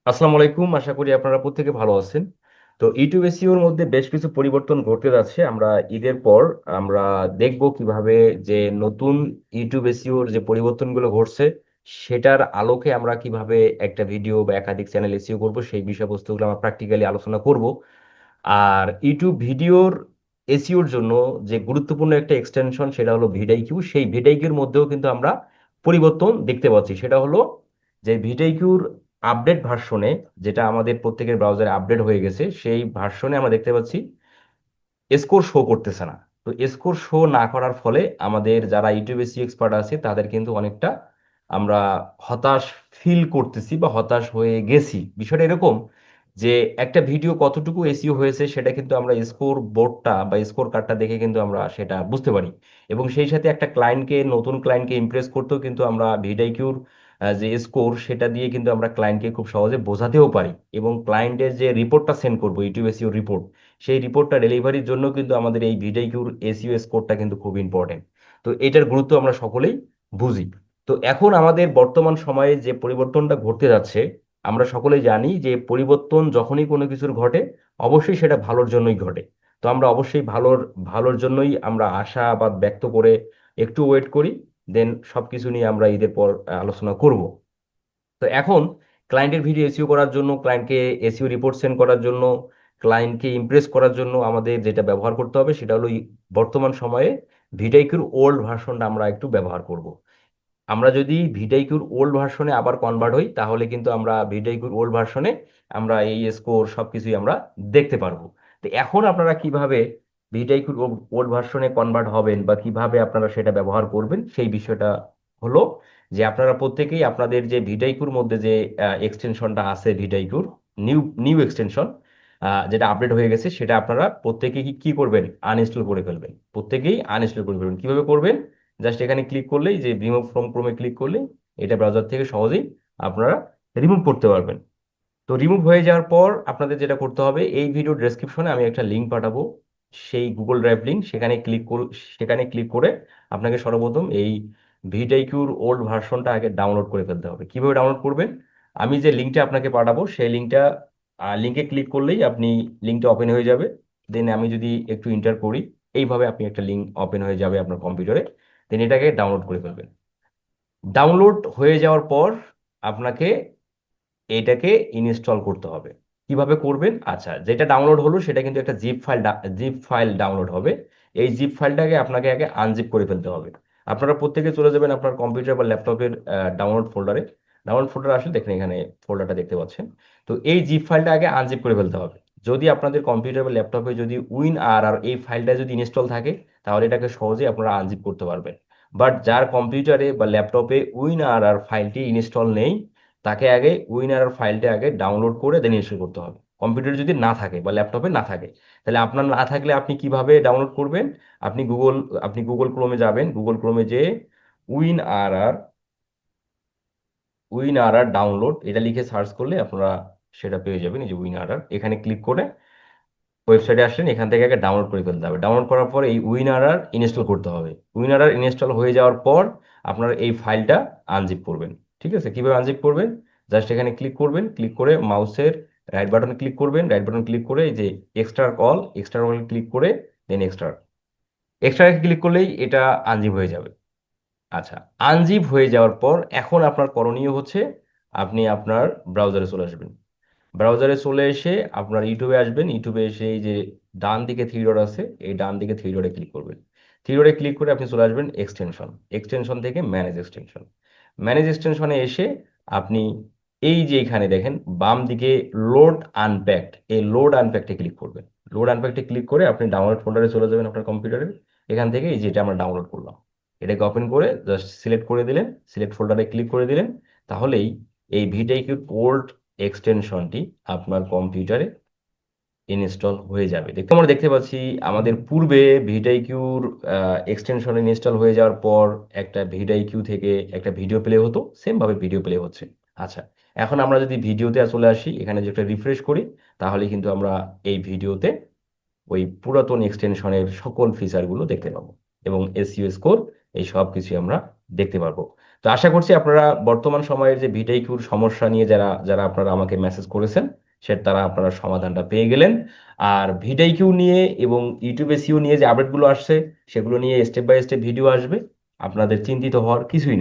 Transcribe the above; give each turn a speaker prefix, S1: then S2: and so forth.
S1: আসসালামু আলাইকুম, আশা করি আপনারা প্রত্যেকে ভালো আছেন। তো ইউটিউব এসইওর মধ্যে বেশ কিছু পরিবর্তন ঘটতে যাচ্ছে। আমরা ঈদের পর আমরা দেখব কিভাবে যে নতুন ইউটিউব এসইওর যে পরিবর্তনগুলো ঘটছে সেটার আলোকে আমরা কিভাবে একটা ভিডিও বা একাধিক চ্যানেল এসইও করব, সেই বিষয়বস্তুগুলো আমরা প্র্যাকটিক্যালি আলোচনা করব। আর ইউটিউব ভিডিওর এসইওর জন্য যে গুরুত্বপূর্ণ একটা এক্সটেনশন সেটা হলো ভিডিআইকিউ। সেই ভিডিআইকিউর মধ্যেও কিন্তু আমরা পরিবর্তন দেখতে পাচ্ছি। সেটা হলো যে ভিডিআইকিউর আপডেট ভার্সনে, যেটা আমাদের প্রত্যেকের ব্রাউজারে আপডেট হয়ে গেছে, সেই ভার্সনে আমরা দেখতে পাচ্ছি স্কোর শো করতেছে না। তো স্কোর শো না করার ফলে আমাদের যারা ইউটিউব এসইও এক্সপার্ট আছে তাদের কিন্তু অনেকটা আমরা হতাশ ফিল করতেছি বা হতাশ হয়ে গেছি। বিষয়টা এরকম যে একটা ভিডিও কতটুকু এসইও হয়েছে সেটা কিন্তু আমরা স্কোর বোর্ডটা বা স্কোর কার্ডটা দেখে কিন্তু আমরা সেটা বুঝতে পারি। এবং সেই সাথে একটা ক্লায়েন্টকে, নতুন ক্লায়েন্টকে ইমপ্রেস করতেও কিন্তু আমরা ভিডিআইকিউর যে স্কোর সেটা দিয়ে কিন্তু আমরা ক্লায়েন্টকে খুব সহজে বোঝাতেও পারি। এবং ক্লায়েন্টের যে রিপোর্টটা সেন্ড করবো, ইউটিউব এসইও রিপোর্ট, সেই রিপোর্টটা ডেলিভারির জন্য কিন্তু আমাদের এই ভিডিকিউর এসইও স্কোরটা কিন্তু খুব ইম্পর্টেন্ট। তো এটার গুরুত্ব আমরা সকলেই বুঝি। তো এখন আমাদের বর্তমান সময়ে যে পরিবর্তনটা ঘটতে যাচ্ছে, আমরা সকলেই জানি যে পরিবর্তন যখনই কোনো কিছুর ঘটে অবশ্যই সেটা ভালোর জন্যই ঘটে। তো আমরা অবশ্যই ভালোর ভালোর জন্যই আমরা আশাবাদ ব্যক্ত করে একটু ওয়েট করি, দেন সবকিছু নিয়ে আমরা ঈদের পর আলোচনা করব। তো এখন ক্লায়েন্টের ভিডিও এসইও করার জন্য, ক্লায়েন্টকে এসইও রিপোর্ট সেন্ড করার জন্য, ক্লায়েন্টকে ইমপ্রেস করার জন্য আমাদের যেটা ব্যবহার করতে হবে সেটা হলো বর্তমান সময়ে ভিডিআইকিউর ওল্ড ভার্সনটা আমরা একটু ব্যবহার করব। আমরা যদি ভিডিআইকিউর ওল্ড ভার্সনে আবার কনভার্ট হই তাহলে কিন্তু আমরা ভিডিআইকিউর ওল্ড ভার্সনে আমরা এই স্কোর সবকিছুই আমরা দেখতে পারবো। তো এখন আপনারা কিভাবে ভিডিআইকিউর ওল্ড ভার্সনে কনভার্ট হবেন বা কিভাবে আপনারা সেটা ব্যবহার করবেন সেই বিষয়টা হলো যে আপনারা প্রত্যেকেই আপনাদের যে ভিডিআইকিউর মধ্যে যে এক্সটেনশনটা আছে, ভিডিআইকিউর নিউ নিউ এক্সটেনশন যেটা আপডেট হয়ে গেছে, সেটা আপনারা প্রত্যেকেই কি কি করবেন, আনইনস্টল করে ফেলবেন। প্রত্যেকেই আনইনস্টল করে ফেলবেন। কিভাবে করবেন? জাস্ট এখানে ক্লিক করলেই, যে রিমুভ ফ্রম ক্রোমে ক্লিক করলেই এটা ব্রাউজার থেকে সহজেই আপনারা রিমুভ করতে পারবেন। তো রিমুভ হয়ে যাওয়ার পর আপনাদের যেটা করতে হবে, এই ভিডিও ডেসক্রিপশনে আমি একটা লিঙ্ক পাঠাবো, সেই গুগল ড্রাইভ লিঙ্ক, সেখানে ক্লিক করে আপনাকে সর্বপ্রথম এই ভিডিআইকিউর ওল্ড ভার্সনটা আগে ডাউনলোড করে ফেলতে হবে। কিভাবে ডাউনলোড করবেন? আমি যে লিঙ্কটা আপনাকে পাঠাবো সেই লিঙ্কে ক্লিক করলেই আপনি লিঙ্কটা ওপেন হয়ে যাবে। দেন আমি যদি একটু ইন্টার করি, এইভাবে আপনি একটা লিঙ্ক ওপেন হয়ে যাবে আপনার কম্পিউটারে। দেন এটাকে ডাউনলোড করে ফেলবেন। ডাউনলোড হয়ে যাওয়ার পর আপনাকে এটাকে ইনস্টল করতে হবে। কিভাবে করবেন? আচ্ছা, যেটা ডাউনলোড হলো সেটা কিন্তু একটা জিপ ফাইল ডাউনলোড হবে। এই জিপ ফাইলটাকে আপনাকে আগে আনজিপ করে ফেলতে হবে। আপনারা প্রত্যেকে চলে যাবেন আপনার কম্পিউটার বা ল্যাপটপের ডাউনলোড ফোল্ডারে। ডাউনলোড ফোল্ডার আসলে দেখেন, এখানে ফোল্ডারটা দেখতে পাচ্ছেন। তো এই জিপ ফাইলটা আগে আনজিপ করে ফেলতে হবে। যদি আপনাদের কম্পিউটার বা ল্যাপটপে যদি উইন আর এই ফাইলটা যদি ইনস্টল থাকে তাহলে এটাকে সহজেই আপনারা আনজিপ করতে পারবেন। বাট যার কম্পিউটারে বা ল্যাপটপে উইন আর ফাইলটি ইনস্টল নেই, তাকে আগে উইনার ফাইলটা আগে ডাউনলোড করে দেন ইনস্টল করতে হবে। কম্পিউটারে যদি না থাকে বা ল্যাপটপে না থাকে, তাহলে আপনার না থাকলে আপনি কিভাবে ডাউনলোড করবেন? আপনি গুগল আপনি গুগল ক্রোমে যাবেন। গুগল ক্রোমে যে উইন আর আর উইন আর আর ডাউনলোড এটা লিখে সার্চ করলে আপনারা সেটা পেয়ে যাবেন। এই যে উইন আর আর, এখানে ক্লিক করে ওয়েবসাইটে আসলেন, এখান থেকে আগে ডাউনলোড করে ফেলতে হবে। ডাউনলোড করার পর এই উইনারার ইনস্টল করতে হবে। উইনারার ইনস্টল হয়ে যাওয়ার পর আপনারা এই ফাইলটা আনজিপ করবেন। ঠিক আছে? কিভাবে আনজিপ করবেন? জাস্ট এখানে ক্লিক করবেন, ক্লিক করে মাউসের রাইট বাটন ক্লিক করবেন, রাইট বাটন ক্লিক করে এই যে এক্সট্রা অল ক্লিক করে দেন এক্সট্রা ক্লিক করলেই এটা আনজিপ হয়ে যাবে। আচ্ছা, আনজিপ হয়ে যাওয়ার পর এখন আপনার করণীয় হচ্ছে আপনি আপনার ব্রাউজারে চলে আসবেন। ব্রাউজারে চলে এসে আপনার ইউটিউবে আসবেন। ইউটিউবে এসে এই যে ডান দিকে থ্রি ডট আছে, এই ডান দিকে থ্রি ডটে ক্লিক করবেন। থ্রি ডটে ক্লিক করে আপনি চলে আসবেন এক্সটেনশন। এক্সটেনশন থেকে ম্যানেজ এক্সটেনশন। ম্যানেজ এক্সটেনশনে এসে আপনি এই যে এখানে দেখেন বাম দিকে লোড আনপ্যাকড, এই লোড আনপ্যাকডে ক্লিক করবেন। লোড আনপ্যাকডে ক্লিক করে আপনি ডাউনলোড ফোল্ডারে চলে যাবেন আপনার কম্পিউটারে। এখান থেকে এই যেটা আমরা ডাউনলোড করলাম এটাকে ওপেন করে জাস্ট সিলেক্ট করে দিলেন, সিলেক্ট ফোল্ডারে ক্লিক করে দিলেন। তাহলেই এই ভিটাইকিউ ওল্ড এক্সটেনশনটি আপনার কম্পিউটারে ইনস্টল হয়ে যাবে। দেখতে আমরা দেখতে পাচ্ছি আমাদের পূর্বে ভিডিআইকিউর এক্সটেনশন ইনস্টল হয়ে যাওয়ার পর একটা ভিডিআইকিউ থেকে একটা ভিডিও প্লে হতো, সেম ভাবে ভিডিও প্লে হচ্ছে। আচ্ছা, এখন আমরা যদি ভিডিওতে চলে আসি, এখানে যে একটা রিফ্রেশ করি, তাহলে কিন্তু আমরা এই ভিডিওতে ওই পুরাতন এক্সটেনশনের সকল ফিচারগুলো দেখতে পাবো এবং এসইও স্কোর, এই সব কিছু আমরা দেখতে পারবো। তো আশা করছি আপনারা বর্তমান সময়ের যে ভিটাইকিউর সমস্যা নিয়ে যারা যারা আপনারা আমাকে মেসেজ করেছেন তারা আপনারা সমাধানটা পেয়ে গেলেন। আর ভিটাইকিউ নিয়ে এবং ইউটিউব এসইও নিয়ে যে আপডেটগুলো আসছে সেগুলো নিয়ে স্টেপ বাই স্টেপ ভিডিও আসবে, আপনাদের চিন্তিত হওয়ার কিছুই নেই।